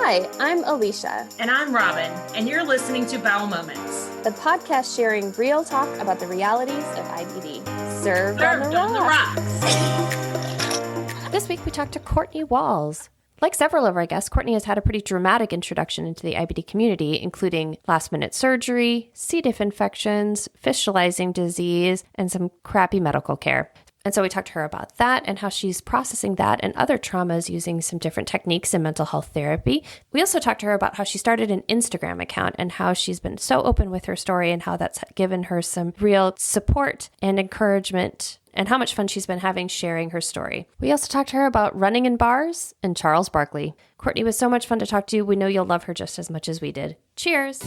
Hi, I'm Alicia. And I'm Robin, and you're listening to Bowel Moments, the podcast sharing real talk about the realities of IBD. Served on the rocks. This week we talked to Courtney Walls. Like several of our guests, Courtney has had a pretty dramatic introduction into the IBD community, including last-minute surgery, C.Diff infections, fistulizing disease, and some crappy medical care. And so we talked to her about that and how she's processing that and other traumas using some different techniques in mental health therapy. We also talked to her about how she started an Instagram account and how she's been so open with her story and how that's given her some real support and encouragement and how much fun she's been having sharing her story. We also talked to her about running in bars and Charles Barkley. Courtney was so much fun to talk to. We know you'll love her just as much as we did. Cheers.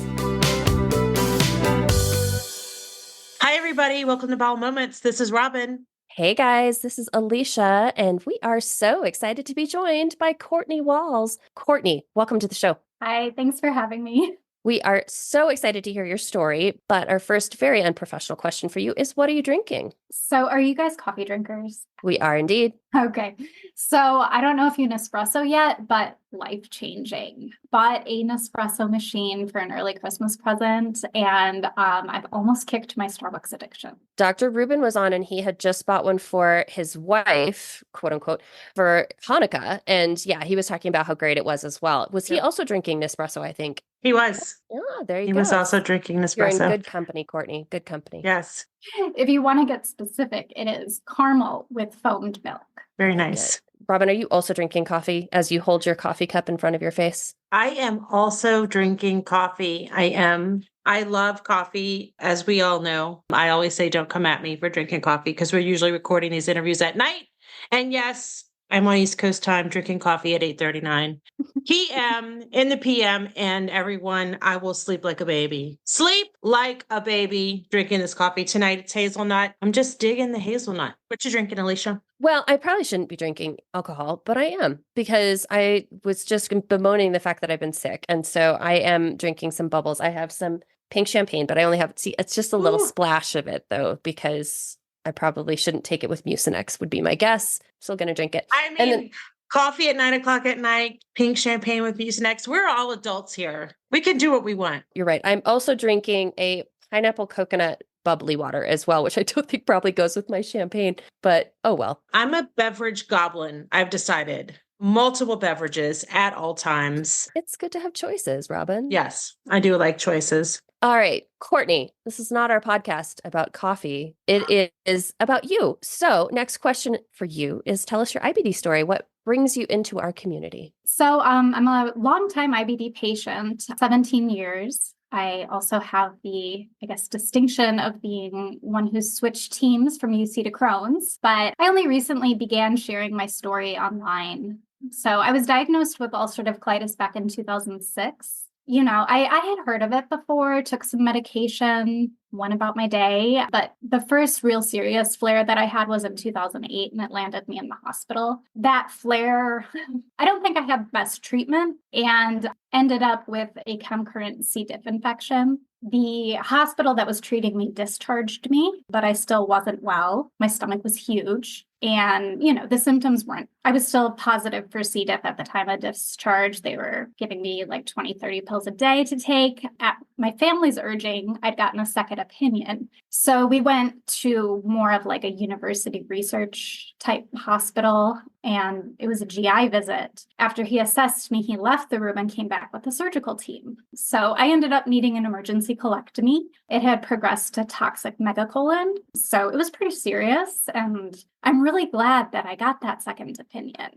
Hi, everybody. Welcome to Bowel Moments. This is Robin. Hey guys, this is Alicia, and we are so excited to be joined by Courtney Walls. Courtney, welcome to the show. Hi, thanks for having me. We are so excited to hear your story, but our first very unprofessional question for you is, what are you drinking? So are you guys coffee drinkers? We are indeed. Okay. So I don't know if you Nespresso yet, but life-changing. Bought a Nespresso machine for an early Christmas present, and I've almost kicked my Starbucks addiction. Dr. Rubin was on, and he had just bought one for his wife, quote unquote, for Hanukkah. And yeah, he was talking about how great it was as well. Was he also drinking Nespresso, I think? He was. Yeah, there you go. He was also drinking Nespresso. You're in good company, Courtney. Good company. Yes. If you want to get specific, it is caramel with foamed milk. Very nice. Robin, are you also drinking coffee as you hold your coffee cup in front of your face? I am also drinking coffee. I am. I love coffee, as we all know. I always say, don't come at me for drinking coffee because we're usually recording these interviews at night. And yes, I'm on East Coast time drinking coffee at 8:39 p.m. in the p.m. And everyone, I will sleep like a baby. Sleep like a baby drinking this coffee. Tonight it's hazelnut. I'm just digging the hazelnut. What you drinking, Alicia? Well, I probably shouldn't be drinking alcohol, but I am because I was just bemoaning the fact that I've been sick. And so I am drinking some bubbles. I have some pink champagne, but I only have, it's just a little splash of it though, because I probably shouldn't take it with Mucinex would be my guess. Still going to drink it. I mean, coffee at 9:00 at night, pink champagne with Mucinex. We're all adults here. We can do what we want. You're right. I'm also drinking a pineapple coconut bubbly water as well, which I don't think probably goes with my champagne, but oh well. I'm a beverage goblin. I've decided. Multiple beverages at all times. It's good to have choices, Robin. Yes, I do like choices. All right, Courtney, this is not our podcast about coffee. It is about you. So next question for you is, tell us your IBD story. What brings you into our community? So I'm a longtime IBD patient, 17 years. I also have the, distinction of being one who switched teams from UC to Crohn's, but I only recently began sharing my story online. So I was diagnosed with ulcerative colitis back in 2006. You know, I had heard of it before, took some medication, went about my day. But the first real serious flare that I had was in 2008, and it landed me in the hospital. That flare, I don't think I had best treatment and ended up with a concurrent C.Diff infection. The hospital that was treating me discharged me, but I still wasn't well. My stomach was huge. And, the symptoms weren't, I was still positive for C.Diff at the time of discharge. They were giving me like 20, 30 pills a day to take. At my family's urging, I'd gotten a second opinion. So we went to more of like a university research type hospital, and it was a GI visit. After he assessed me, he left the room and came back with a surgical team. So I ended up needing an emergency colectomy. It had progressed to toxic megacolon. So it was pretty serious. And I'm really glad that I got that second opinion.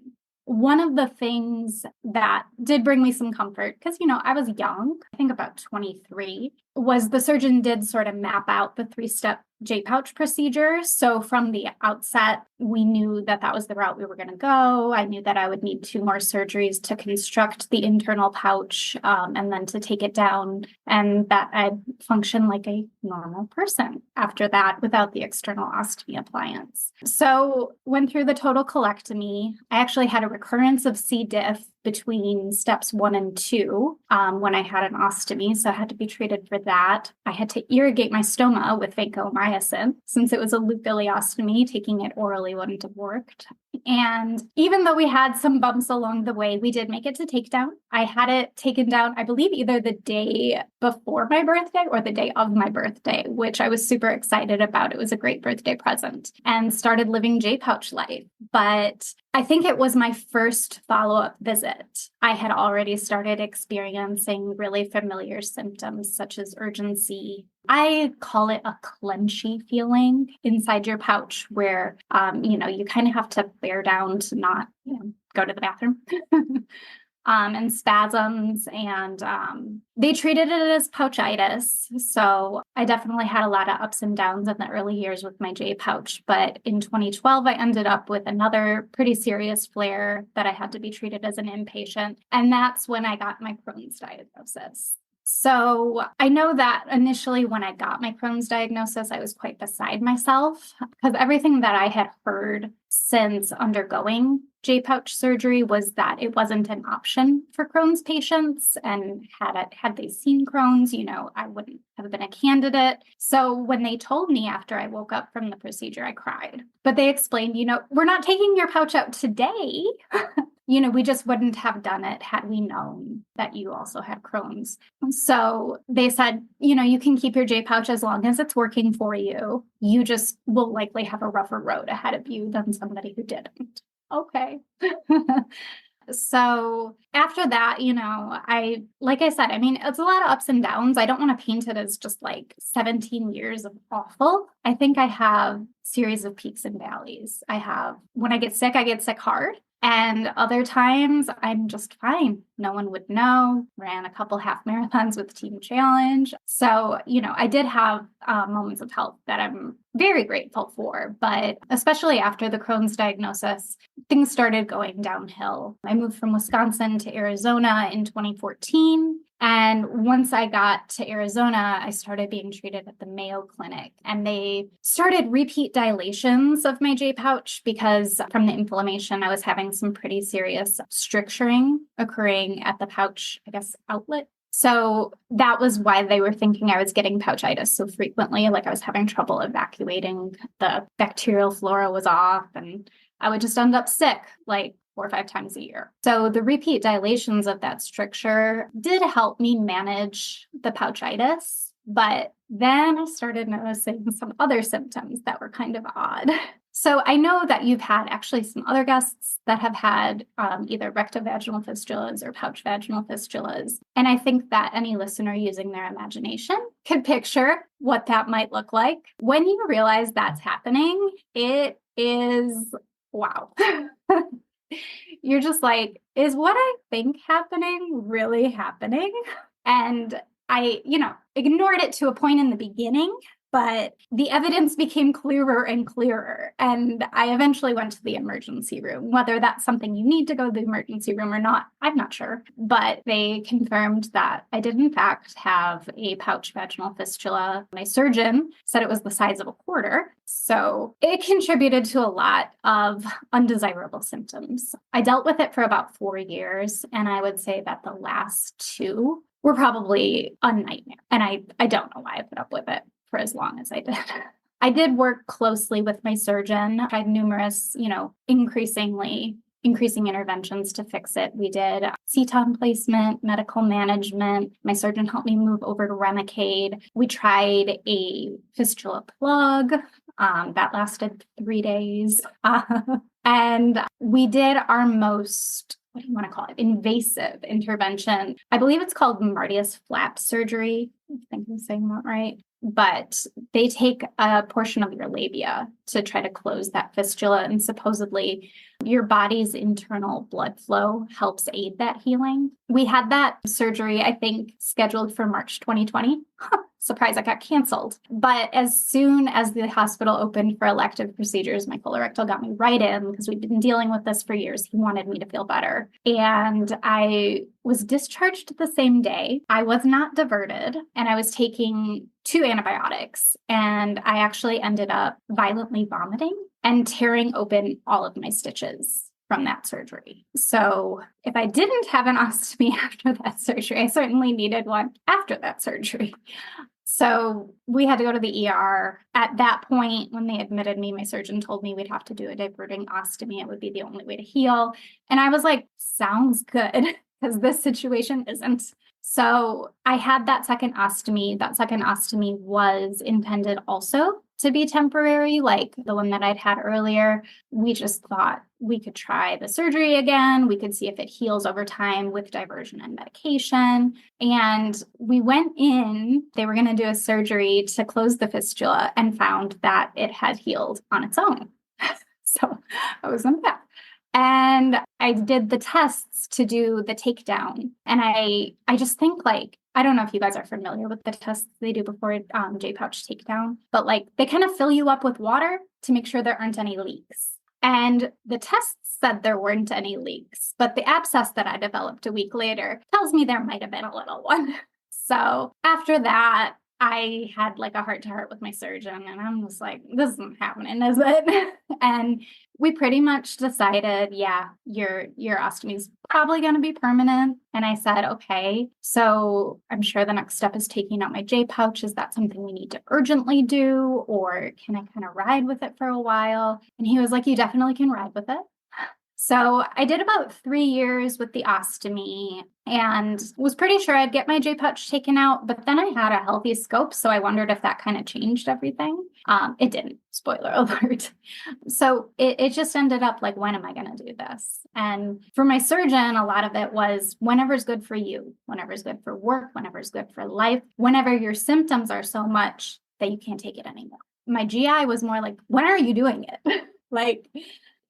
One of the things that did bring me some comfort, because, I was young, I think about 23, was the surgeon did sort of map out the 3-step J-pouch procedure. So from the outset, we knew that that was the route we were going to go. I knew that I would need 2 more surgeries to construct the internal pouch and then to take it down, and that I'd function like a normal person after that without the external ostomy appliance. So went through the total colectomy. I actually had a recurrence of C.Diff between steps 1 and 2 when I had an ostomy, so I had to be treated for that. I had to irrigate my stoma with vancomycin since it was a loop ileostomy. Taking it orally wouldn't have worked. And even though we had some bumps along the way, we did make it to takedown. I had it taken down, I believe, either the day before my birthday or the day of my birthday, which I was super excited about. It was a great birthday present, and started living J-pouch life. But I think it was my first follow-up visit. I had already started experiencing really familiar symptoms such as urgency. I call it a clenchy feeling inside your pouch where, you kind of have to bear down to not, go to the bathroom. And spasms, and they treated it as pouchitis. So I definitely had a lot of ups and downs in the early years with my J pouch. But in 2012, I ended up with another pretty serious flare that I had to be treated as an inpatient. And that's when I got my Crohn's diagnosis. So I know that initially when I got my Crohn's diagnosis, I was quite beside myself because everything that I had heard since undergoing J-pouch surgery was that it wasn't an option for Crohn's patients. And had they seen Crohn's, I wouldn't have been a candidate. So when they told me after I woke up from the procedure, I cried. But they explained, we're not taking your pouch out today. We just wouldn't have done it had we known that you also had Crohn's. So they said, you can keep your J-pouch as long as it's working for you. You just will likely have a rougher road ahead of you than somebody who didn't. Okay. So after that, like I said, it's a lot of ups and downs. I don't want to paint it as just like 17 years of awful. I think I have series of peaks and valleys. When I get sick hard. And other times I'm just fine. No one would know. Ran a couple half marathons with Team Challenge. So, I did have moments of health that I'm very grateful for. But especially after the Crohn's diagnosis, things started going downhill. I moved from Wisconsin to Arizona in 2014. And once I got to Arizona, I started being treated at the Mayo Clinic, and they started repeat dilations of my J-pouch because from the inflammation, I was having some pretty serious stricturing occurring at the pouch, outlet. So that was why they were thinking I was getting pouchitis so frequently, like I was having trouble evacuating. The bacterial flora was off, and I would just end up sick, like 4 or 5 times a year. So the repeat dilations of that stricture did help me manage the pouchitis, but then I started noticing some other symptoms that were kind of odd. So I know that you've had actually some other guests that have had either rectovaginal fistulas or pouch vaginal fistulas. And I think that any listener using their imagination could picture what that might look like. When you realize that's happening, it is wow. You're just like, is what I think happening really happening? And I, ignored it to a point in the beginning, but the evidence became clearer and clearer. And I eventually went to the emergency room. Whether that's something you need to go to the emergency room or not, I'm not sure. But they confirmed that I did, in fact, have a pouch vaginal fistula. My surgeon said it was the size of a quarter. So it contributed to a lot of undesirable symptoms. I dealt with it for about 4 years. And I would say that the last 2 were probably a nightmare. And I don't know why I put up with it for as long as I did. I did work closely with my surgeon, tried numerous, increasing interventions to fix it. We did ceton placement, medical management. My surgeon helped me move over to Remicade. We tried a fistula plug. That lasted 3 days. And we did our most, what do you want to call it, invasive intervention. I believe it's called Martius flap surgery. I think I'm saying that right. But they take a portion of your labia to try to close that fistula. And supposedly your body's internal blood flow helps aid that healing. We had that surgery, I think, scheduled for March 2020. Surprise, I got canceled. But as soon as the hospital opened for elective procedures, my colorectal got me right in because we've been dealing with this for years. He wanted me to feel better. And I was discharged the same day. I was not diverted, and I was taking 2 antibiotics. And I actually ended up violently vomiting and tearing open all of my stitches from that surgery. So if I didn't have an ostomy after that surgery, I certainly needed one after that surgery. So we had to go to the ER. At that point, when they admitted me, my surgeon told me we'd have to do a diverting ostomy. It would be the only way to heal. And I was like, sounds good, because this situation isn't. So I had that second ostomy. That second ostomy was intended also to be temporary, like the one that I'd had earlier. We just thought we could try the surgery again. We could see if it heals over time with diversion and medication. And we went in, they were going to do a surgery to close the fistula and found that it had healed on its own. So I was in that. And I did the tests to do the takedown. And I just think like, I don't know if you guys are familiar with the tests they do before J-pouch takedown, but like they kind of fill you up with water to make sure there aren't any leaks. And the tests said there weren't any leaks, but the abscess that I developed a week later tells me there might have been a little one. So after that, I had like a heart-to-heart with my surgeon, and I was like, this isn't happening, is it? And we pretty much decided, yeah, your ostomy is probably going to be permanent. And I said, okay, so I'm sure the next step is taking out my J-pouch. Is that something we need to urgently do, or can I kind of ride with it for a while? And he was like, you definitely can ride with it. So I did about 3 years with the ostomy and was pretty sure I'd get my J-pouch taken out, but then I had a healthy scope, so I wondered if that kind of changed everything. It didn't, spoiler alert. So it just ended up like, when am I going to do this? And for my surgeon, a lot of it was whenever's good for you, whenever's good for work, whenever's good for life, whenever your symptoms are so much that you can't take it anymore. My GI was more like, when are you doing it? Like,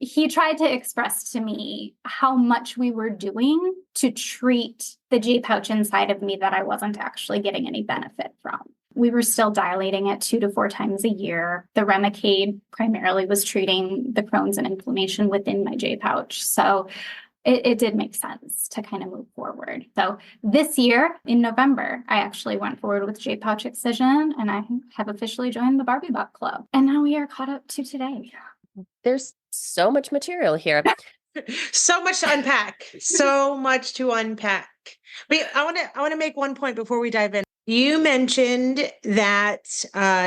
he tried to express to me how much we were doing to treat the J-pouch inside of me that I wasn't actually getting any benefit from. We were still dilating it 2 to 4 times a year. The Remicade primarily was treating the Crohn's and inflammation within my J-pouch. So it did make sense to kind of move forward. So this year in November, I actually went forward with J-pouch excision, and I have officially joined the Barbie Butt Club. And now we are caught up to today. There's so much material here. So much to unpack. So much to unpack. But I want to make one point before we dive in. You mentioned that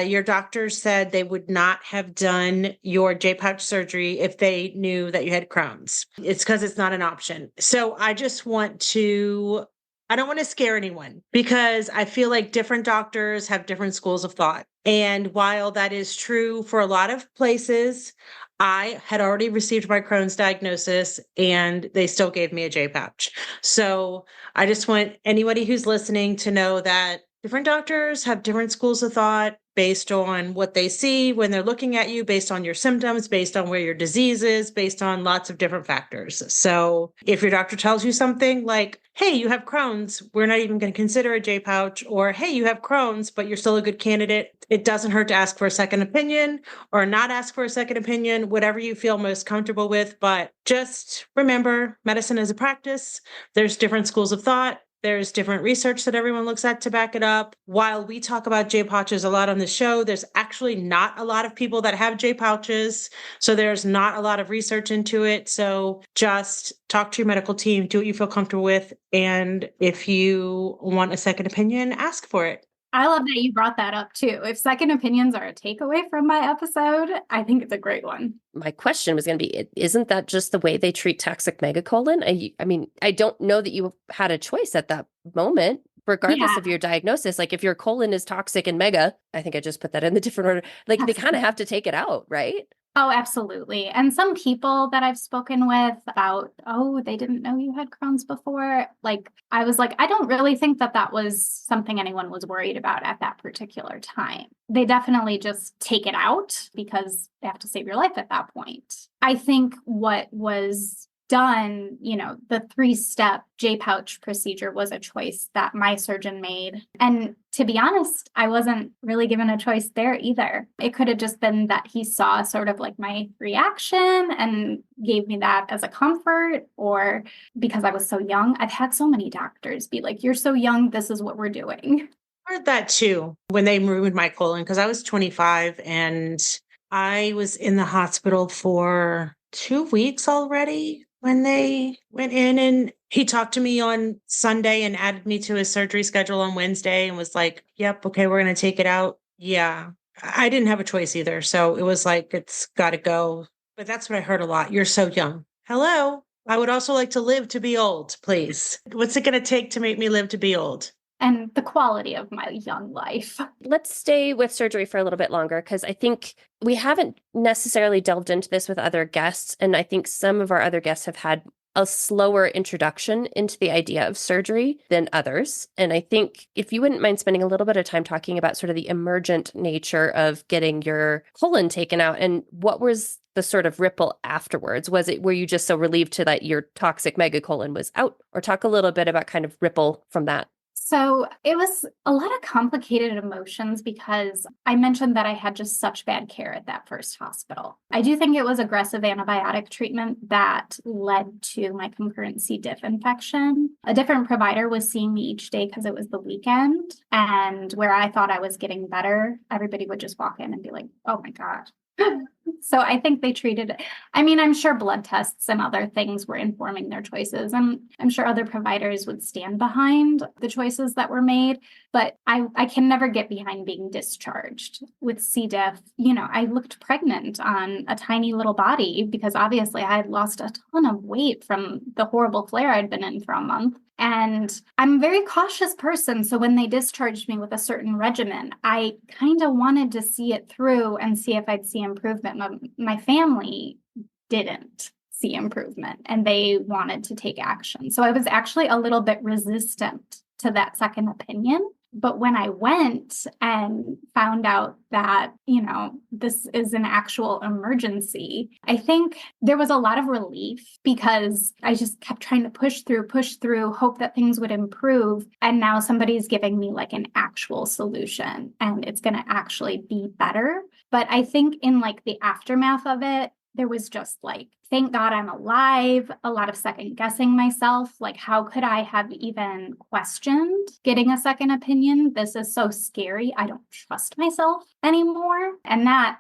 your doctor said they would not have done your J-pouch surgery if they knew that you had Crohn's. It's because it's not an option. So I don't want to scare anyone, because I feel like different doctors have different schools of thought. And while that is true for a lot of places, I had already received my Crohn's diagnosis and they still gave me a J-pouch. So I just want anybody who's listening to know that different doctors have different schools of thought based on what they see when they're looking at you, based on your symptoms, based on where your disease is, based on lots of different factors. So if your doctor tells you something like, hey, you have Crohn's, we're not even going to consider a J-pouch, or hey, you have Crohn's, but you're still a good candidate, it doesn't hurt to ask for a second opinion or not ask for a second opinion, whatever you feel most comfortable with. But just remember, medicine is a practice. There's different schools of thought. There's different research that everyone looks at to back it up. While we talk about J-pouches a lot on the show, there's actually not a lot of people that have J-pouches. So there's not a lot of research into it. So just talk to your medical team, do what you feel comfortable with. And if you want a second opinion, ask for it. I love that you brought that up too. If second opinions are a takeaway from my episode, I think it's a great one. My question was going to be, isn't that just the way they treat toxic megacolon? I mean, I don't know that you had a choice at that moment, regardless of your diagnosis. Like if your colon is toxic and mega, I think I just put that in the different order. Like Absolutely. They kind of have to take it out, right? Oh, absolutely. And some people that I've spoken with about, oh, they didn't know you had Crohn's before. Like, I was like, I don't really think that that was something anyone was worried about at that particular time. They definitely just take it out because they have to save your life at that point. I think what was done, the 3-step J-pouch procedure was a choice that my surgeon made. And to be honest, I wasn't really given a choice there either. It could have just been that he saw sort of like my reaction and gave me that as a comfort, or because I was so young. I've had so many doctors be like, you're so young, this is what we're doing. I heard that too when they removed my colon, because I was 25 and I was in the hospital for 2 weeks already. when they went in and he talked to me on Sunday and added me to his surgery schedule on Wednesday and was like, yep, okay, we're going to take it out. Yeah. I didn't have a choice either. So it was like, it's got to go. But that's what I heard a lot. You're so young. Hello. I would also like to live to be old, please. What's it going to take to make me live to be old? And the quality of my young life. Let's stay with surgery for a little bit longer, because I think we haven't necessarily delved into this with other guests. And I think some of our other guests have had a slower introduction into the idea of surgery than others. And I think if you wouldn't mind spending a little bit of time talking about sort of the emergent nature of getting your colon taken out, and what was the sort of ripple afterwards? Were you just so relieved to that your toxic megacolon was out? Or talk a little bit about kind of ripple from that. So it was a lot of complicated emotions because I mentioned that I had just such bad care at that first hospital. I do think it was aggressive antibiotic treatment that led to my concurrent C.Diff infection. A different provider was seeing me each day because it was the weekend. And where I thought I was getting better, everybody would just walk in and be like, oh my God. So I think they treated it. I mean, I'm sure blood tests and other things were informing their choices. And I'm sure other providers would stand behind the choices that were made. But I can never get behind being discharged with C. diff. I looked pregnant on a tiny little body because obviously I had lost a ton of weight from the horrible flare I'd been in for a month. And I'm a very cautious person. So when they discharged me with a certain regimen, I kind of wanted to see it through and see if I'd see improvement. My family didn't see improvement and they wanted to take action. So I was actually a little bit resistant to that second opinion. But when I went and found out that, this is an actual emergency, I think there was a lot of relief because I just kept trying to push through, hope that things would improve. And now somebody's giving me like an actual solution and it's going to actually be better. But I think in like the aftermath of it, there was just like, thank God I'm alive, a lot of second guessing myself. Like, how could I have even questioned getting a second opinion? This is so scary. I don't trust myself anymore. And that,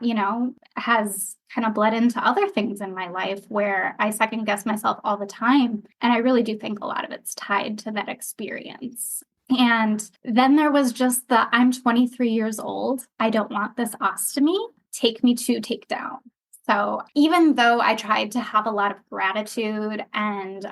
has kind of bled into other things in my life where I second guess myself all the time. And I really do think a lot of it's tied to that experience. And then there was just I'm 23 years old. I don't want this ostomy. Take me to take down. So even though I tried to have a lot of gratitude and,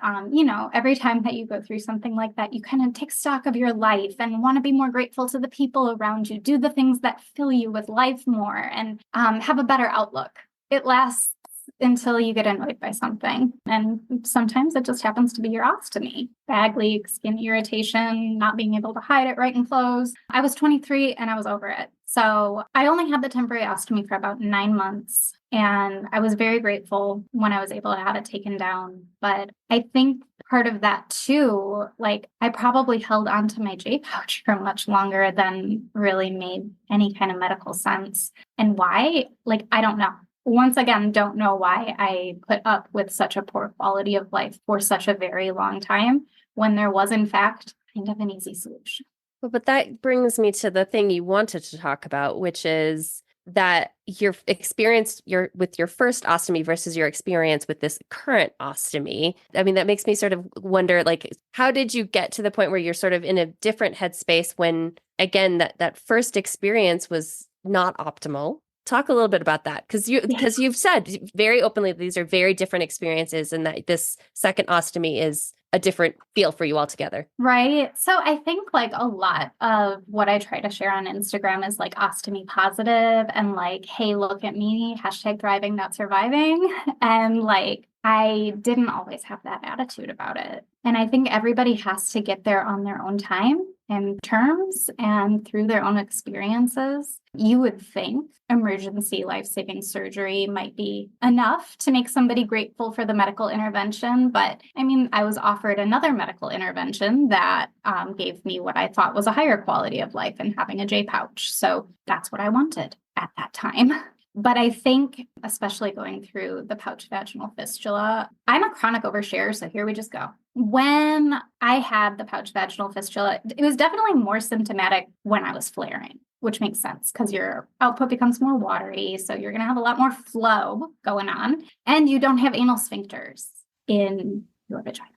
every time that you go through something like that, you kind of take stock of your life and want to be more grateful to the people around you, do the things that fill you with life more and have a better outlook. It lasts until you get annoyed by something. And sometimes it just happens to be your ostomy. Bag leaks, skin irritation, not being able to hide it right in clothes. I was 23 and I was over it. So I only had the temporary ostomy for about 9 months. And I was very grateful when I was able to have it taken down. But I think part of that too, like I probably held onto my J pouch for much longer than really made any kind of medical sense. And why? Like, I don't know. Once again, don't know why I put up with such a poor quality of life for such a very long time when there was, in fact, kind of an easy solution. Well, but that brings me to the thing you wanted to talk about, which is that your experience with your first ostomy versus your experience with this current ostomy. I mean, that makes me sort of wonder, like, how did you get to the point where you're sort of in a different headspace when, again, that first experience was not optimal? Talk a little bit about that, because you've said very openly these are very different experiences and that this second ostomy is a different feel for you altogether. Right. So I think like a lot of what I try to share on Instagram is like ostomy positive and like, hey, look at me, #thriving, not surviving. And like, I didn't always have that attitude about it. And I think everybody has to get there on their own time and terms and through their own experiences. You would think emergency life-saving surgery might be enough to make somebody grateful for the medical intervention. But I mean, I was offered another medical intervention that gave me what I thought was a higher quality of life and having a J pouch. So that's what I wanted at that time. But I think, especially going through the pouch vaginal fistula, I'm a chronic overshare, so here we just go. When I had the pouch vaginal fistula, it was definitely more symptomatic when I was flaring, which makes sense because your output becomes more watery, so you're going to have a lot more flow going on, and you don't have anal sphincters. in your vagina.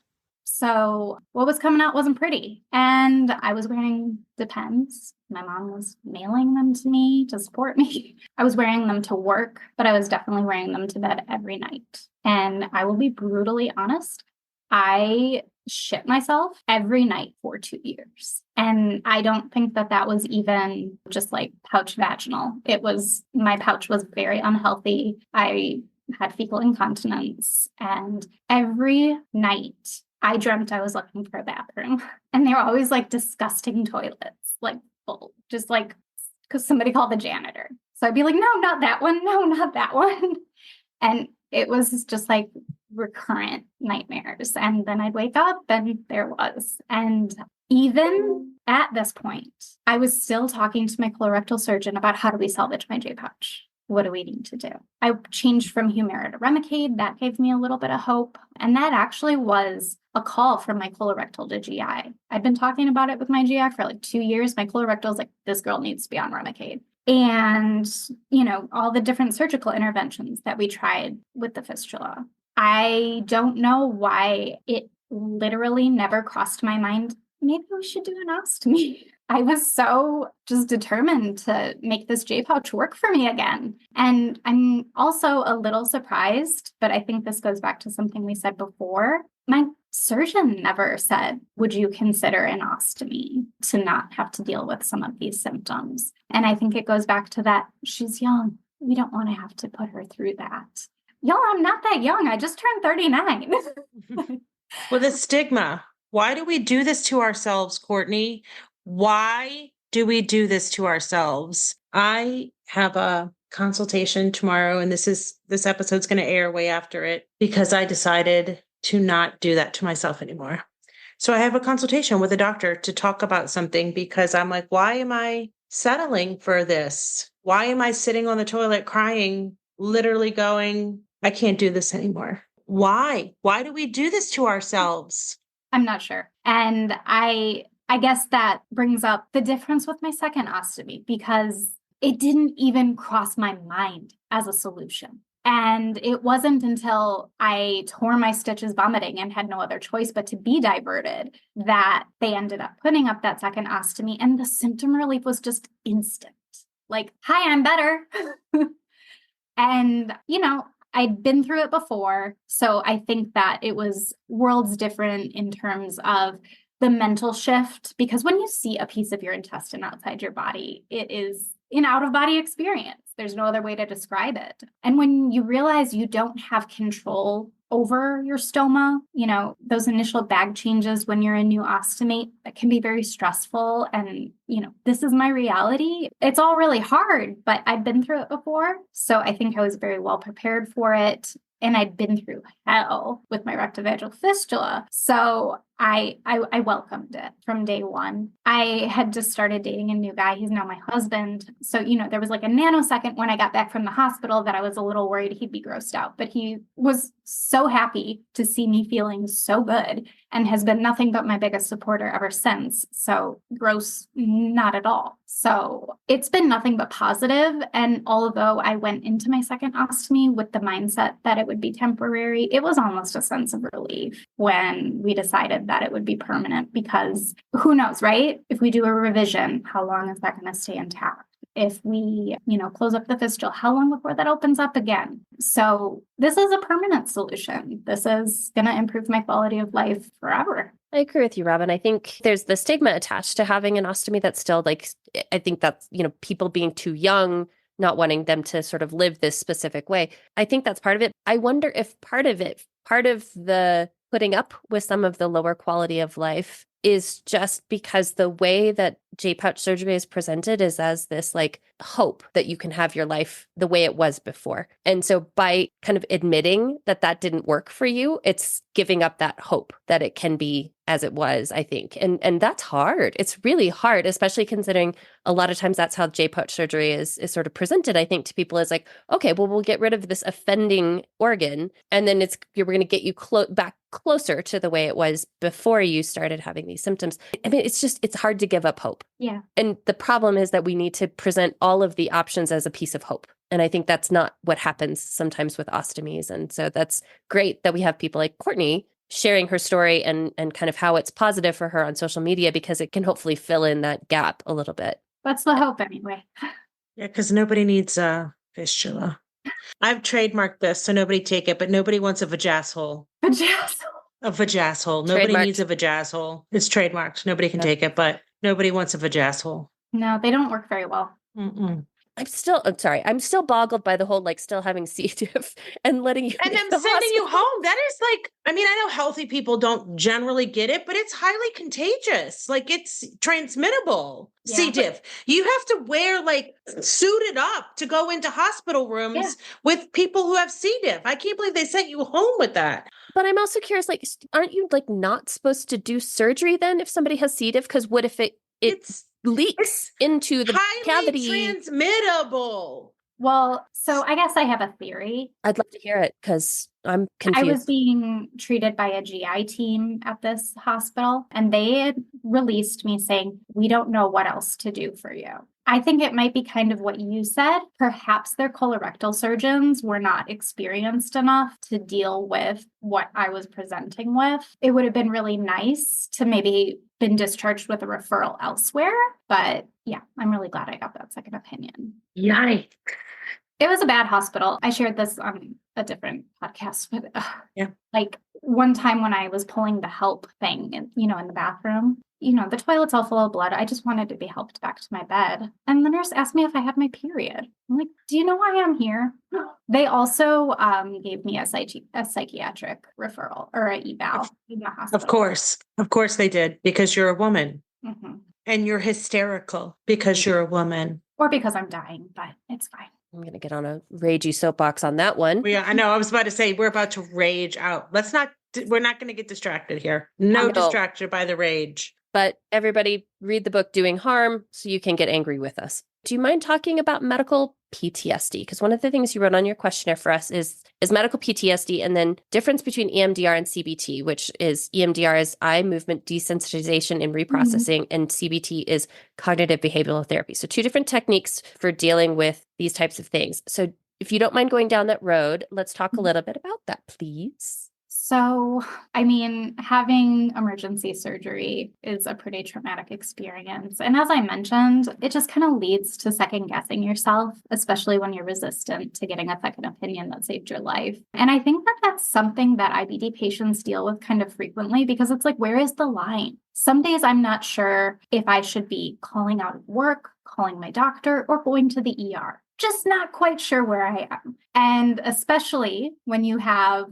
So what was coming out wasn't pretty. And I was wearing Depends. My mom was mailing them to me to support me. I was wearing them to work, but I was definitely wearing them to bed every night. And I will be brutally honest, I shit myself every night for 2 years. And I don't think that that was even just like pouch vaginal. My pouch was very unhealthy. I had fecal incontinence. And every night I dreamt I was looking for a bathroom. And they were always like disgusting toilets, like full, just like because somebody called the janitor. So I'd be like, no, not that one. No, not that one. And it was just like recurrent nightmares. And then I'd wake up and there was. And even at this point, I was still talking to my colorectal surgeon about how do we salvage my J pouch? What do we need to do? I changed from Humira to Remicade. That gave me a little bit of hope. And that actually was a call from my colorectal to GI. I'd been talking about it with my GI for like 2 years. My colorectal was like, this girl needs to be on Remicade. And, all the different surgical interventions that we tried with the fistula. I don't know why it literally never crossed my mind. Maybe we should do an ostomy. I was so just determined to make this J pouch work for me again. And I'm also a little surprised, but I think this goes back to something we said before. My surgeon never said, would you consider an ostomy to not have to deal with some of these symptoms? And I think it goes back to that she's young. We don't want to have to put her through that. Y'all, I'm not that young. I just turned 39. Well, the stigma. Why do we do this to ourselves, Courtney? Why do we do this to ourselves? I have a consultation tomorrow, and this episode's going to air way after it because I decided to not do that to myself anymore. So I have a consultation with a doctor to talk about something because I'm like, why am I settling for this? Why am I sitting on the toilet crying, literally going, I can't do this anymore? Why? Why do we do this to ourselves? I'm not sure. And I guess that brings up the difference with my second ostomy because it didn't even cross my mind as a solution. And it wasn't until I tore my stitches vomiting and had no other choice but to be diverted that they ended up putting up that second ostomy. And the symptom relief was just instant. Like, hi, I'm better. And, I'd been through it before. So I think that it was worlds different in terms of the mental shift, because when you see a piece of your intestine outside your body, it is an out-of-body experience. There's no other way to describe it. And when you realize you don't have control over your stoma, those initial bag changes when you're a new ostomate, that can be very stressful. And, this is my reality. It's all really hard, but I've been through it before. So I think I was very well prepared for it. And I'd been through hell with my rectovaginal fistula. So I welcomed it from day one. I had just started dating a new guy. He's now my husband. So, there was like a nanosecond when I got back from the hospital that I was a little worried he'd be grossed out. But he was so happy to see me feeling so good and has been nothing but my biggest supporter ever since. So gross, not at all. So it's been nothing but positive. And although I went into my second ostomy with the mindset that it would be temporary, it was almost a sense of relief when we decided that it would be permanent, because who knows, right? If we do a revision, how long is that going to stay intact? If we, close up the fistula, how long before that opens up again? So this is a permanent solution. This is going to improve my quality of life forever. I agree with you, Robin. I think there's the stigma attached to having an ostomy that's still I think that's, people being too young, not wanting them to sort of live this specific way. I think that's part of it. I wonder if part of the putting up with some of the lower quality of life is just because the way that J-pouch surgery is presented is as this hope that you can have your life the way it was before. And so by kind of admitting that that didn't work for you, it's giving up that hope that it can be as it was, I think. And that's hard. It's really hard, especially considering a lot of times that's how J-pouch surgery is sort of presented, I think, to people as okay, well, we'll get rid of this offending organ, and then we're going to get you back closer to the way it was before you started having these these symptoms. I mean, it's hard to give up hope. Yeah. And the problem is that we need to present all of the options as a piece of hope. And I think that's not what happens sometimes with ostomies. And so that's great that we have people like Courtney sharing her story and kind of how it's positive for her on social media, because it can hopefully fill in that gap a little bit. That's the hope anyway. Yeah, because nobody needs a fistula. I've trademarked this, so nobody take it, but nobody wants a vajazzhole. Vajazzle. A vajazzhole. Nobody Trademarked. needs a vajazzhole. It's trademarked. Nobody can take it, but nobody wants a vajazzhole. No, they don't work very well. Mm-mm. I'm still boggled by the whole, like, still having C.Diff and letting you And in them the sending you hospital. home. That is like, I mean, I know healthy people don't generally get it, but it's highly contagious. Like, it's transmittable. Yeah. C. diff. You have to wear, like, suited up to go into hospital rooms with people who have C. diff. I can't believe they sent you home with that. But I'm also curious, like, aren't you, like, not supposed to do surgery then if somebody has C.Diff? Because what if it's leaks into the highly cavity? transmittable. Well, so I guess I have a theory. I'd love to hear it because I'm I confused. was being treated by a GI team at this hospital, and they had released me saying, we don't know what else to do for you. I think it might be kind of what you said. Perhaps their colorectal surgeons were not experienced enough to deal with what I was presenting with. It would have been really nice to maybe been discharged with a referral elsewhere. But yeah, I'm really glad I got that second opinion. Yikes. It was a bad hospital. I shared this on a different podcast, but Yeah. like one time when I was pulling the help thing, in the bathroom, the toilet's all full of blood. I just wanted to be helped back to my bed. And the nurse asked me if I had my period. I'm like, do you know why I'm here? They also gave me a psychiatric referral or an eval in the hospital. Of course they did, because you're a woman. Mm-hmm. And you're hysterical because you're a woman. Or because I'm dying, but it's fine. I'm going to get on a ragey soapbox on that one. Yeah, I know. I was about to say, we're about to rage out. We're not going to get distracted here. No distraction by the rage. But everybody read the book Doing Harm so you can get angry with us. Do you mind talking about medical PTSD? Because one of the things you wrote on your questionnaire for us is medical PTSD, and then difference between EMDR and CBT, which is EMDR is eye movement desensitization and reprocessing, and CBT is cognitive behavioral therapy. So two different techniques for dealing with these types of things. So if you don't mind going down that road, let's talk a little bit about that, please. So, I mean, having emergency surgery is a pretty traumatic experience. And as I mentioned, it just kind of leads to second guessing yourself, especially when you're resistant to getting a second opinion that saved your life. And I think that that's something that IBD patients deal with kind of frequently, because it's like, where is the line? Some days I'm not sure if I should be calling out of work, calling my doctor, or going to the ER. Just not quite sure where I am. And especially when you have,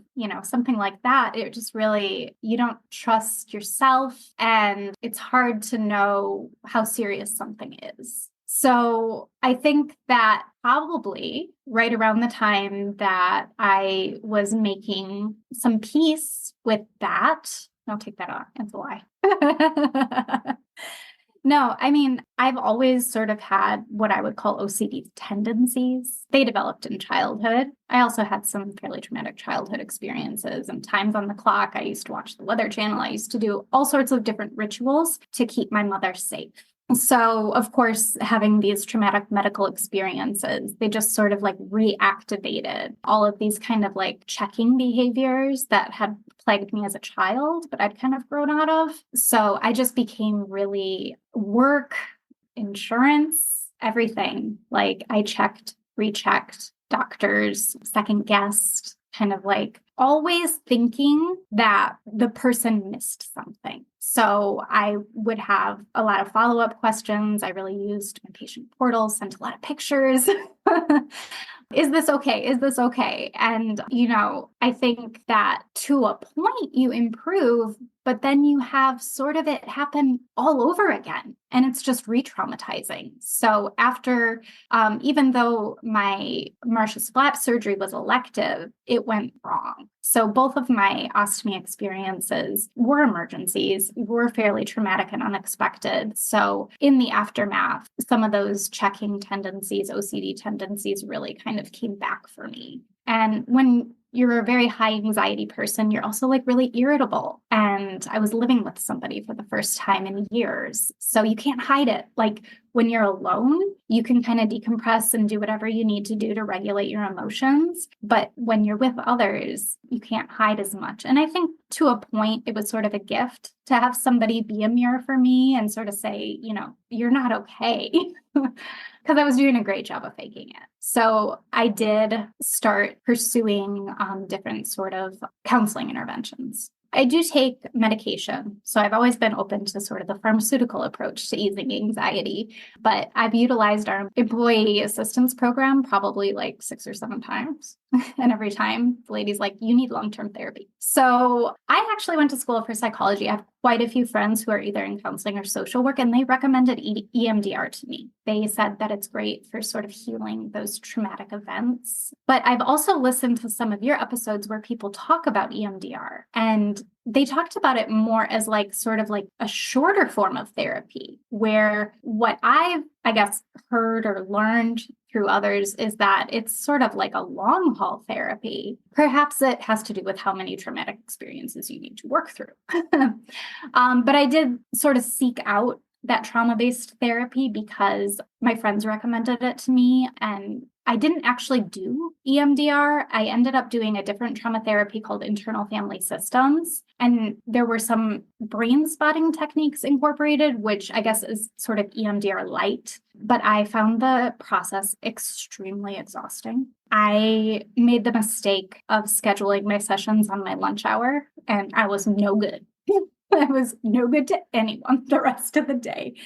something like that, it just really, you don't trust yourself, and it's hard to know how serious something is. So I think that probably right around the time that I was making some peace with that, I'll take that on. It's a lie. No, I mean, I've always sort of had what I would call OCD tendencies. They developed in childhood. I also had some fairly traumatic childhood experiences and times on the clock. I used to watch the Weather Channel. I used to do all sorts of different rituals to keep my mother safe. So, of course, having these traumatic medical experiences, they just sort of like reactivated all of these kind of like checking behaviors that had plagued me as a child, but I'd kind of grown out of. So I just became really work, insurance, everything. Like I checked, rechecked, doctors, second guessed, kind of like always thinking that the person missed something. So I would have a lot of follow-up questions. I really used my patient portal, sent a lot of pictures. Is this okay? Is this okay? And, I think that to a point you improve, but then you have sort of it happen all over again. And it's just re-traumatizing. So after, even though my Marcia's flap surgery was elective, it went wrong. So both of my ostomy experiences were emergencies, were fairly traumatic and unexpected. So in the aftermath, some of those checking tendencies, OCD tendencies really kind of came back for me. And when you're a very high anxiety person, you're also like really irritable. And I was living with somebody for the first time in years. So you can't hide it. Like when you're alone, you can kind of decompress and do whatever you need to do to regulate your emotions. But when you're with others, you can't hide as much. And I think to a point, it was sort of a gift to have somebody be a mirror for me and sort of say, you're not okay. Because I was doing a great job of faking it. So I did start pursuing different sort of counseling interventions. I do take medication. So I've always been open to sort of the pharmaceutical approach to easing anxiety, but I've utilized our employee assistance program probably like 6 or 7 times. And every time the lady's like, you need long-term therapy. So I actually went to school for psychology. I have quite a few friends who are either in counseling or social work, and they recommended EMDR to me. They said that it's great for sort of healing those traumatic events. But I've also listened to some of your episodes where people talk about EMDR, and they talked about it more as like sort of like a shorter form of therapy, where what I've, I guess, heard or learned through others is that it's sort of like a long haul therapy. Perhaps it has to do with how many traumatic experiences you need to work through. But I did sort of seek out that trauma-based therapy because my friends recommended it to me, and I didn't actually do EMDR. I ended up doing a different trauma therapy called internal family systems. And there were some brain spotting techniques incorporated, which I guess is sort of EMDR light. But I found the process extremely exhausting. I made the mistake of scheduling my sessions on my lunch hour, and I was no good. I was no good to anyone the rest of the day.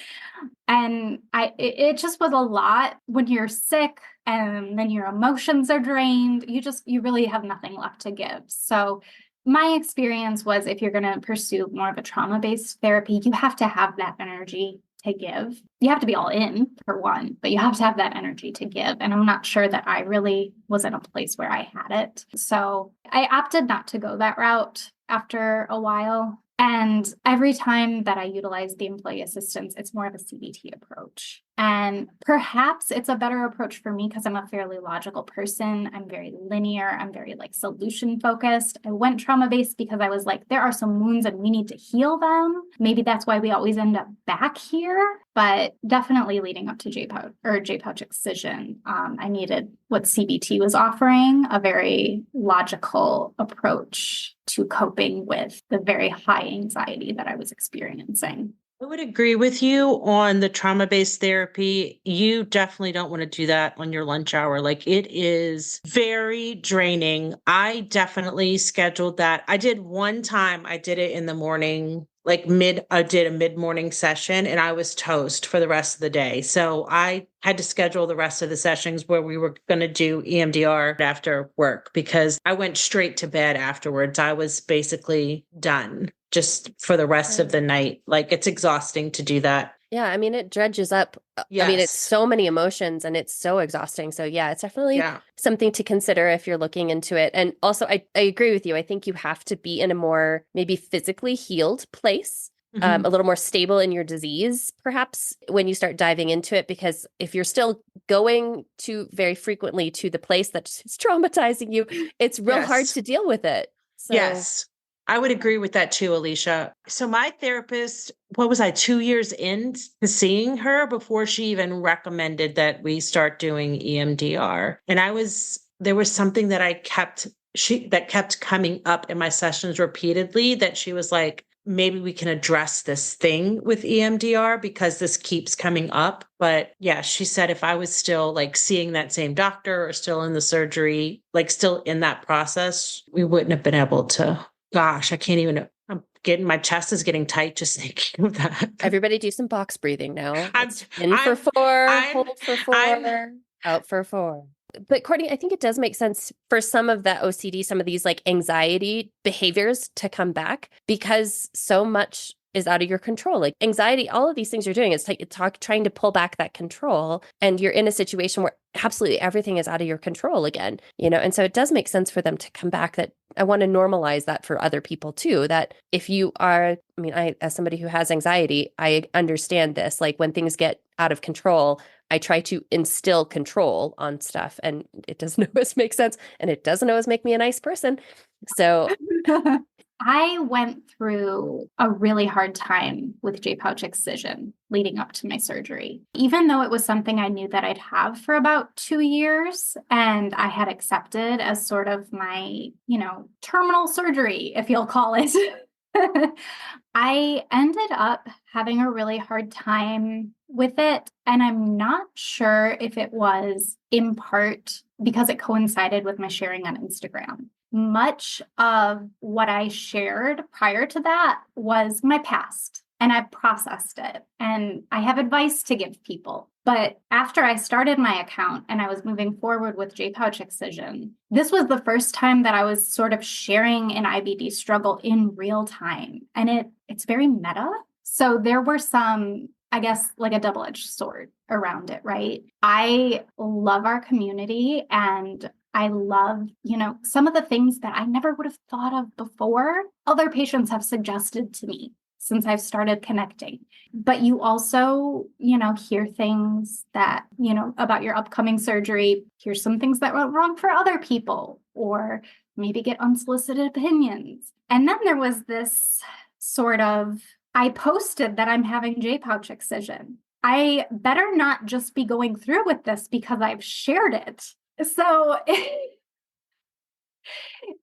And it just was a lot when you're sick and then your emotions are drained. You really have nothing left to give. So my experience was, if you're going to pursue more of a trauma-based therapy, you have to have that energy to give. You have to be all in, for one, but you have to have that energy to give. And I'm not sure that I really was in a place where I had it. So I opted not to go that route after a while. And every time that I utilize the employee assistance, it's more of a CBT approach. And perhaps it's a better approach for me because I'm a fairly logical person. I'm very linear. I'm very like solution focused. I went trauma based because I was like, there are some wounds and we need to heal them. Maybe that's why we always end up back here. But definitely leading up to J-pouch excision, I needed what CBT was offering, a very logical approach to coping with the very high anxiety that I was experiencing. I would agree with you on the trauma-based therapy. You definitely don't want to do that on your lunch hour. Like, it is very draining. I definitely scheduled that. I did one time, I did it in the morning, I did a mid-morning session, and I was toast for the rest of the day. So I had to schedule the rest of the sessions where we were going to do EMDR after work because I went straight to bed afterwards. I was basically done just for the rest of the night. Like, it's exhausting to do that. Yeah, I mean, it dredges up. Yes. I mean, it's so many emotions and it's so exhausting. So yeah, it's definitely something to consider if you're looking into it. And also, I agree with you. I think you have to be in a more maybe physically healed place, a little more stable in your disease, perhaps, when you start diving into it. Because if you're still going to very frequently to the place that's traumatizing you, it's real hard to deal with it. So. Yes. I would agree with that too, Alicia. So my therapist, 2 years into seeing her before she even recommended that we start doing EMDR. And there was something that kept coming up in my sessions repeatedly, that she was like, maybe we can address this thing with EMDR because this keeps coming up. But yeah, she said if I was still like seeing that same doctor or still in the surgery, like still in that process, we wouldn't have been able to. Gosh, I can't even, my chest is getting tight just thinking of that. Everybody do some box breathing now. In for 4, hold for 4, out for 4. But Courtney, I think it does make sense for some of that OCD, some of these like anxiety behaviors to come back because so much is out of your control. Like anxiety, all of these things you're doing is trying to pull back that control. And you're in a situation where absolutely everything is out of your control again, and so it does make sense for them to come back. That I want to normalize that for other people too, that if you are, I as somebody who has anxiety, I understand this, like when things get out of control, I try to instill control on stuff, and it doesn't always make sense, and it doesn't always make me a nice person. So I went through a really hard time with J-pouch excision leading up to my surgery, even though it was something I knew that I'd have for about 2 years, and I had accepted as sort of my, terminal surgery, if you'll call it. I ended up having a really hard time with it, and I'm not sure if it was in part because it coincided with my sharing on Instagram. Much of what I shared prior to that was my past, and I've processed it, and I have advice to give people. But after I started my account and I was moving forward with J-pouch excision, this was the first time that I was sort of sharing an IBD struggle in real time, and it's very meta. So there were some, I guess, like a double-edged sword around it, right? I love our community, and I love, some of the things that I never would have thought of before, other patients have suggested to me since I've started connecting. But you also, hear things that, about your upcoming surgery, here's some things that went wrong for other people, or maybe get unsolicited opinions. And then there was this sort of, I posted that I'm having J-pouch excision. I better not just be going through with this because I've shared it. So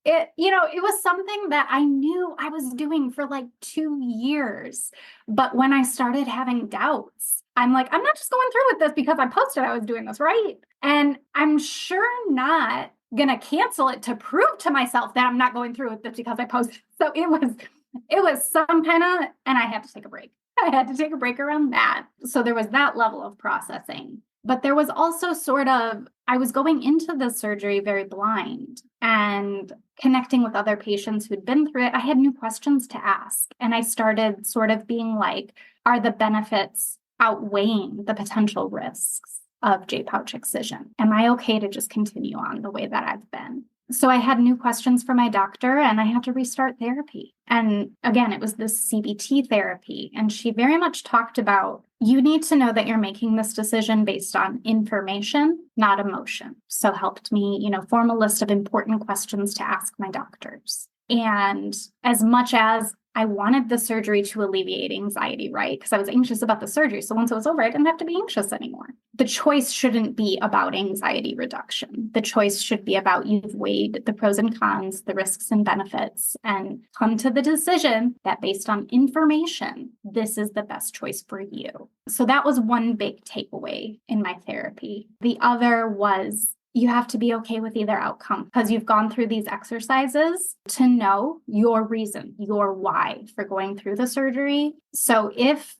it was something that I knew I was doing for like 2 years. But when I started having doubts, I'm like, I'm not just going through with this because I posted I was doing this, right? And I'm sure not going to cancel it to prove to myself that I'm not going through with this because I posted. So it was some kind of, and I had to take a break. I had to take a break around that. So there was that level of processing. But there was also sort of, I was going into the surgery very blind and connecting with other patients who'd been through it. I had new questions to ask. And I started sort of being like, are the benefits outweighing the potential risks of J-pouch excision? Am I okay to just continue on the way that I've been? So I had new questions for my doctor, and I had to restart therapy. And again, it was this CBT therapy. And she very much talked about, you need to know that you're making this decision based on information, not emotion. So helped me, form a list of important questions to ask my doctors. And as much as I wanted the surgery to alleviate anxiety, right? Because I was anxious about the surgery. So once it was over, I didn't have to be anxious anymore. The choice shouldn't be about anxiety reduction. The choice should be about, you've weighed the pros and cons, the risks and benefits, and come to the decision that based on information, this is the best choice for you. So that was one big takeaway in my therapy. The other was, you have to be okay with either outcome because you've gone through these exercises to know your reason, your why for going through the surgery. So if,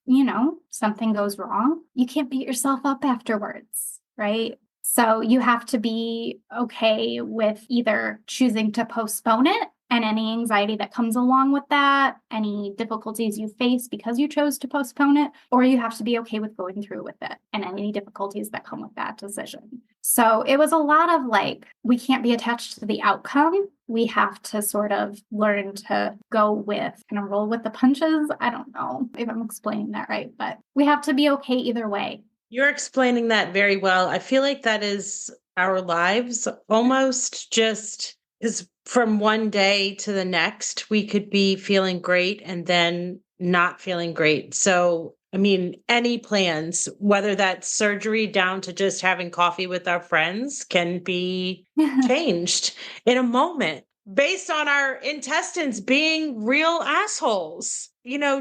something goes wrong, you can't beat yourself up afterwards, right? So you have to be okay with either choosing to postpone it and any anxiety that comes along with that, any difficulties you face because you chose to postpone it, or you have to be okay with going through with it and any difficulties that come with that decision. So it was a lot of like, we can't be attached to the outcome. We have to sort of learn to go with, kind of roll with the punches. I don't know if I'm explaining that right, but we have to be okay either way. You're explaining that very well. I feel like that is our lives almost, just is from one day to the next, we could be feeling great and then not feeling great. So, any plans, whether that's surgery down to just having coffee with our friends, can be changed in a moment based on our intestines being real assholes.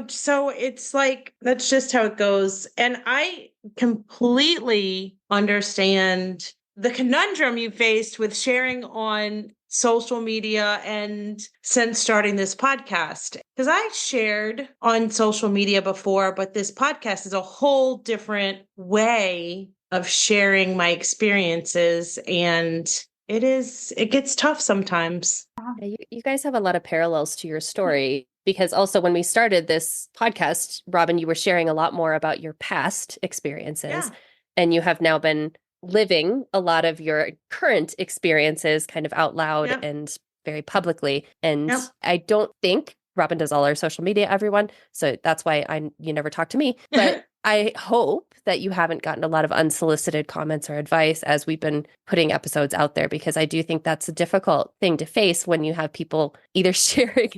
So it's like, that's just how it goes. And I completely understand the conundrum you faced with sharing on social media and since starting this podcast. Because I shared on social media before, but this podcast is a whole different way of sharing my experiences. And it gets tough sometimes. You guys have a lot of parallels to your story, because also when we started this podcast, Robin, you were sharing a lot more about your past experiences, and you have now been living a lot of your current experiences kind of out loud and very publicly. And I don't think Robin does all our social media, everyone. So that's why you never talk to me. But I hope that you haven't gotten a lot of unsolicited comments or advice as we've been putting episodes out there, because I do think that's a difficult thing to face when you have people either sharing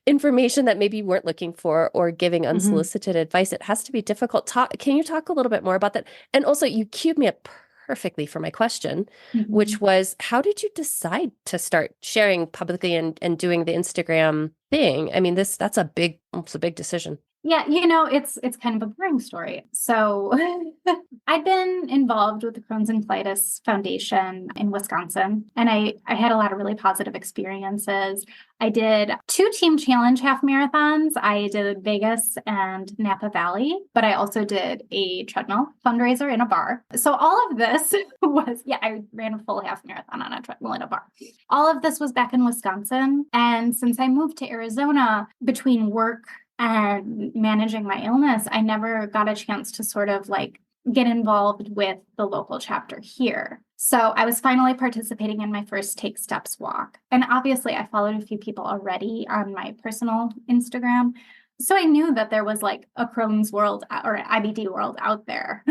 information that maybe you weren't looking for or giving unsolicited advice. It has to be difficult. Can you talk a little bit more about that? And also, you queued me up perfectly for my question, which was, how did you decide to start sharing publicly and doing the Instagram thing? I mean, it's a big decision. Yeah, it's kind of a boring story. So I've been involved with the Crohn's and Colitis Foundation in Wisconsin, and I had a lot of really positive experiences. I did 2 team challenge half marathons. I did Vegas and Napa Valley, but I also did a treadmill fundraiser in a bar. So all of this I ran a full half marathon on a treadmill in a bar. All of this was back in Wisconsin. And since I moved to Arizona, between work and managing my illness, I never got a chance to sort of like get involved with the local chapter here. So I was finally participating in my first Take Steps walk. And obviously I followed a few people already on my personal Instagram. So I knew that there was like a Crohn's world or IBD world out there.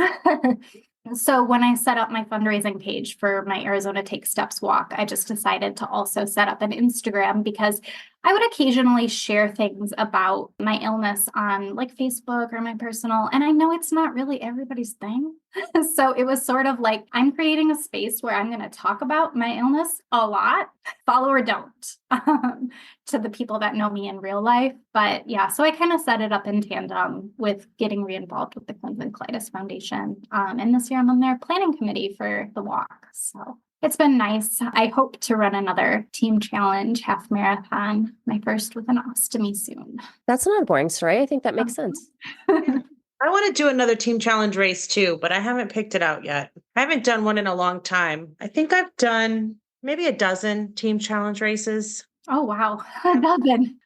So when I set up my fundraising page for my Arizona Take Steps walk, I just decided to also set up an Instagram because I would occasionally share things about my illness on like Facebook or my personal, and I know it's not really everybody's thing. So it was sort of like, I'm creating a space where I'm going to talk about my illness a lot, follow or don't, to the people that know me in real life. But yeah, so I kind of set it up in tandem with getting re-involved with the Crohn's and Colitis Foundation. And this year I'm on their planning committee for the walk. So it's been nice. I hope to run another team challenge half marathon, my first with an ostomy soon. That's not a boring story. I think that makes sense. I want to do another team challenge race too, but I haven't picked it out yet. I haven't done one in a long time. I think I've done maybe a dozen team challenge races. Oh, wow. A dozen.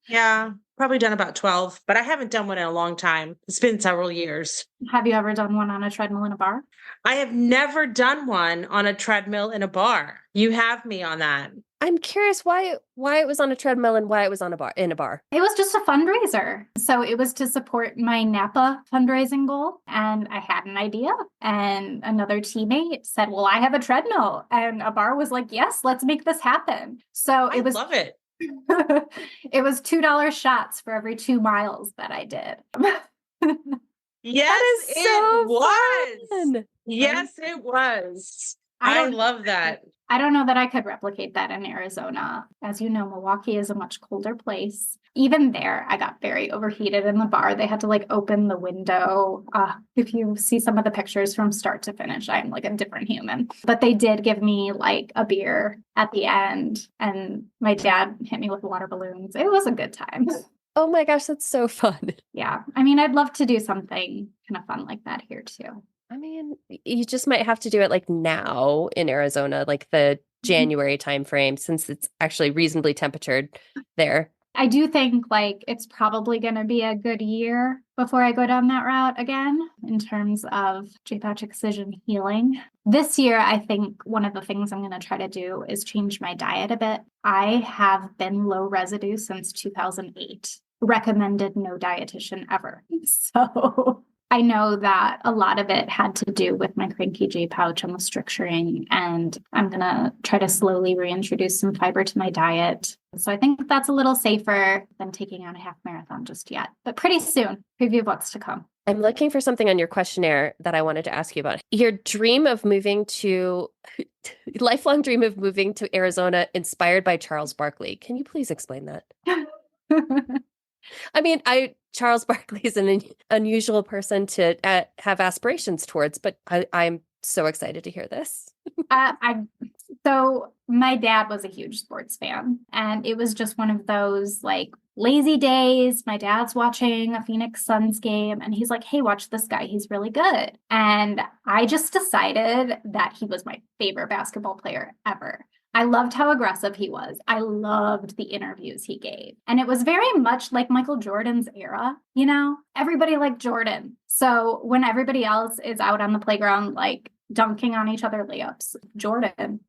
Yeah, probably done about 12, but I haven't done one in a long time. It's been several years. Have you ever done one on a treadmill in a bar? I have never done one on a treadmill in a bar. You have me on that. I'm curious why it was on a treadmill and why it was in a bar. It was just a fundraiser. So it was to support my Napa fundraising goal. And I had an idea. And another teammate said, well, I have a treadmill. And a bar was like, yes, let's make this happen. So I love it. It was $2 shots for every 2 miles that I did. Yes, it was. Fun. Yes, it was. I love that. I don't know that I could replicate that in Arizona. As you know, Milwaukee is a much colder place. Even there, I got very overheated in the bar. They had to like open the window. If you see some of the pictures from start to finish, I'm like a different human. But they did give me like a beer at the end, and my dad hit me with water balloons. It was a good time. Oh my gosh, that's so fun. Yeah. I mean, I'd love to do something kind of fun like that here too. I mean, you just might have to do it like now in Arizona, like the January timeframe, since it's actually reasonably temperatured there. I do think like it's probably going to be a good year before I go down that route again in terms of J-pouch excision healing. This year, I think one of the things I'm going to try to do is change my diet a bit. I have been low residue since 2008. Recommended no dietitian ever. So I know that a lot of it had to do with my cranky J-pouch and the stricturing, and I'm going to try to slowly reintroduce some fiber to my diet. So I think that's a little safer than taking on a half marathon just yet, but pretty soon, preview of what's to come. I'm looking for something on your questionnaire that I wanted to ask you about. Your lifelong dream of moving to Arizona, inspired by Charles Barkley. Can you please explain that? I mean, Charles Barkley is an unusual person to have aspirations towards, but I'm so excited to hear this. So my dad was a huge sports fan, and it was just one of those like lazy days. My dad's watching a Phoenix Suns game, and he's like, hey, watch this guy. He's really good. And I just decided that he was my favorite basketball player ever. I loved how aggressive he was. I loved the interviews he gave. And it was very much like Michael Jordan's era, you know? Everybody liked Jordan. So when everybody else is out on the playground, like dunking on each other layups, Jordan,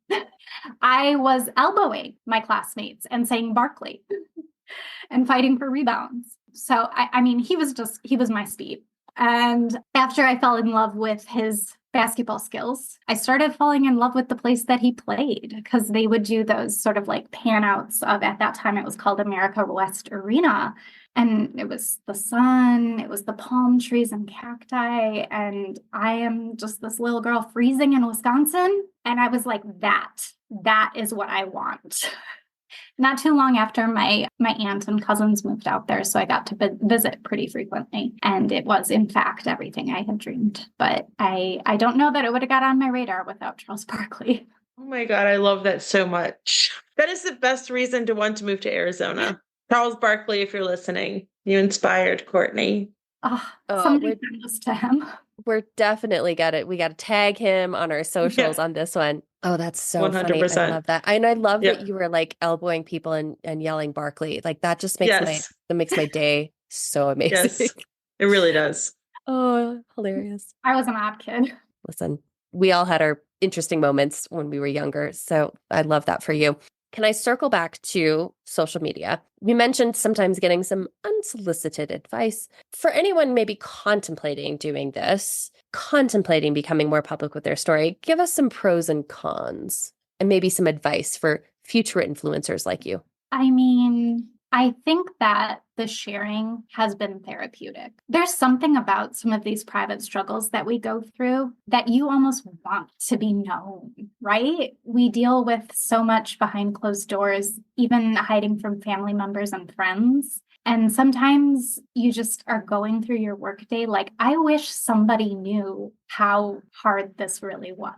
I was elbowing my classmates and saying Barkley and fighting for rebounds. So, I mean, he was my speed. And after I fell in love with his basketball skills, I started falling in love with the place that he played because they would do those sort of like pan outs of, at that time, it was called America West Arena. And it was the sun, it was the palm trees and cacti. And I am just this little girl freezing in Wisconsin. And I was like, that is what I want. Not too long after my aunt and cousins moved out there, so I got to visit pretty frequently. And it was, in fact, everything I had dreamed. But I don't know that it would have got on my radar without Charles Barkley. Oh my God, I love that so much. That is the best reason to want to move to Arizona. Charles Barkley, if you're listening, you inspired Courtney. Somebody send this to him. We're definitely we got to tag him on our socials on this one. Oh, that's so 100%. Funny. I love that. And I love that you were like elbowing people and yelling Barkley. Like that just makes my day so amazing. Yes, it really does. Oh, hilarious. I was an odd kid. Listen, we all had our interesting moments when we were younger. So I love that for you. Can I circle back to social media? You mentioned sometimes getting some unsolicited advice. For anyone maybe contemplating doing this, contemplating becoming more public with their story, give us some pros and cons and maybe some advice for future influencers like you. I mean, I think that the sharing has been therapeutic. There's something about some of these private struggles that we go through that you almost want to be known, right? We deal with so much behind closed doors, even hiding from family members and friends. And sometimes you just are going through your workday like, I wish somebody knew how hard this really was.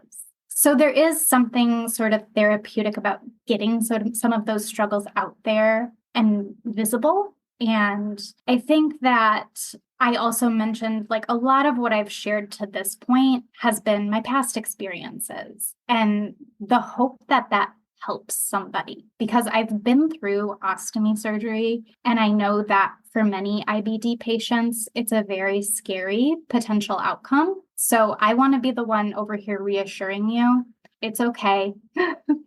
So there is something sort of therapeutic about getting some of those struggles out there and visible. And I think that I also mentioned like a lot of what I've shared to this point has been my past experiences and the hope that that helps somebody, because I've been through ostomy surgery and I know that for many IBD patients, it's a very scary potential outcome. So I want to be the one over here reassuring you. It's okay.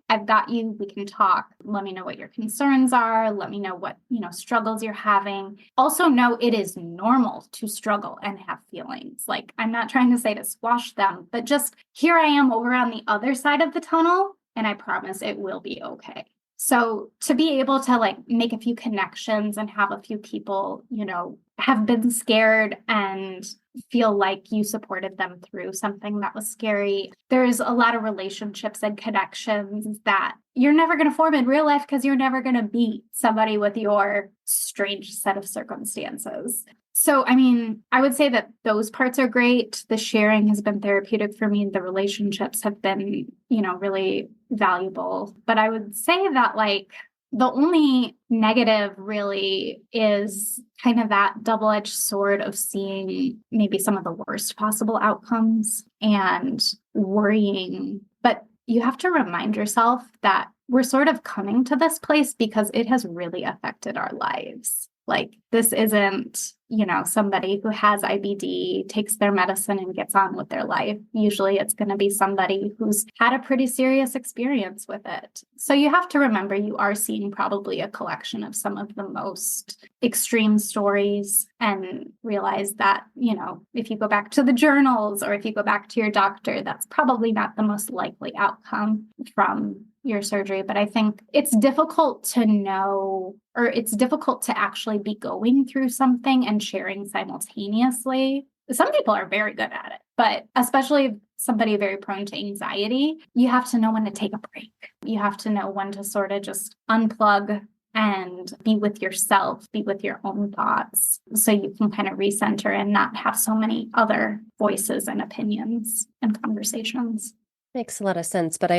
I've got you. We can talk. Let me know what your concerns are. Let me know what, struggles you're having. Also know it is normal to struggle and have feelings. Like, I'm not trying to say to squash them, but just here I am over on the other side of the tunnel, and I promise it will be okay. So to be able to like make a few connections and have a few people, have been scared and feel like you supported them through something that was scary. There's a lot of relationships and connections that you're never going to form in real life because you're never going to meet somebody with your strange set of circumstances. So, I mean, I would say that those parts are great. The sharing has been therapeutic for me. The relationships have been, really valuable. But I would say that like the only negative really is kind of that double-edged sword of seeing maybe some of the worst possible outcomes and worrying. But you have to remind yourself that we're sort of coming to this place because it has really affected our lives. Like this isn't, somebody who has IBD, takes their medicine and gets on with their life. Usually it's going to be somebody who's had a pretty serious experience with it. So you have to remember you are seeing probably a collection of some of the most extreme stories and realize that, if you go back to the journals or if you go back to your doctor, that's probably not the most likely outcome from your surgery. But I think it's difficult to know, or it's difficult to actually be going through something and sharing simultaneously. Some people are very good at it, but especially somebody very prone to anxiety, you have to know when to take a break. You have to know when to sort of just unplug and be with yourself, be with your own thoughts, so you can kind of recenter and not have so many other voices and opinions and conversations. Makes a lot of sense. But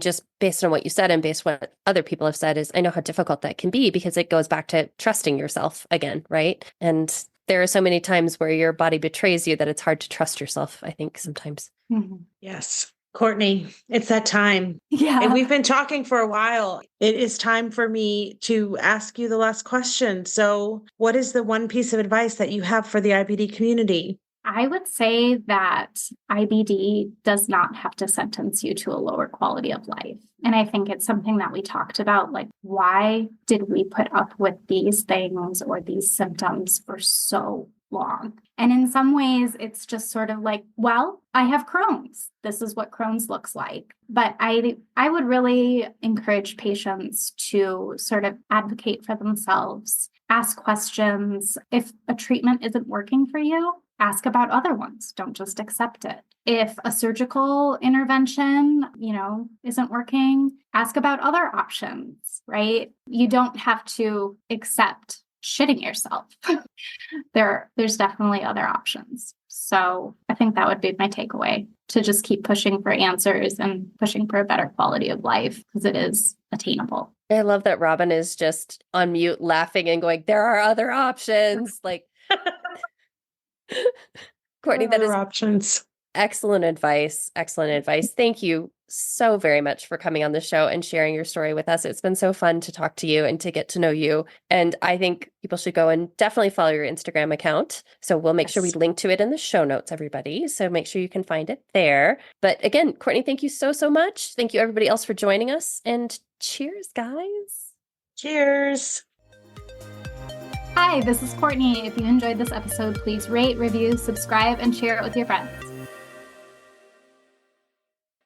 just based on what you said and based on what other people have said, is I know how difficult that can be because it goes back to trusting yourself again, right? And there are so many times where your body betrays you that it's hard to trust yourself, I think, sometimes. Mm-hmm. Yes. Courtney, it's that time. Yeah. And we've been talking for a while. It is time for me to ask you the last question. So what is the one piece of advice that you have for the IBD community? I would say that IBD does not have to sentence you to a lower quality of life. And I think it's something that we talked about, like, why did we put up with these things or these symptoms for so long. And in some ways, it's just sort of like, well, I have Crohn's. This is what Crohn's looks like. But I would really encourage patients to sort of advocate for themselves, ask questions. If a treatment isn't working for you, ask about other ones. Don't just accept it. If a surgical intervention, isn't working, ask about other options, right? You don't have to accept shitting yourself. There's definitely other options. So I think that would be my takeaway, to just keep pushing for answers and pushing for a better quality of life, because it is attainable. I love that Robin is just on mute laughing and going, there are other options. Like, Courtney, that is Other options. excellent advice. Excellent advice. Thank you so very much for coming on the show and sharing your story with us. It's been so fun to talk to you and to get to know you. And I think people should go and definitely follow your Instagram account. So we'll make sure we link to it in the show notes, everybody. So make sure you can find it there. But again, Courtney, thank you so, so much. Thank you, everybody else, for joining us. And cheers, guys. Cheers. Hi, this is Courtney. If you enjoyed this episode, please rate, review, subscribe, and share it with your friends.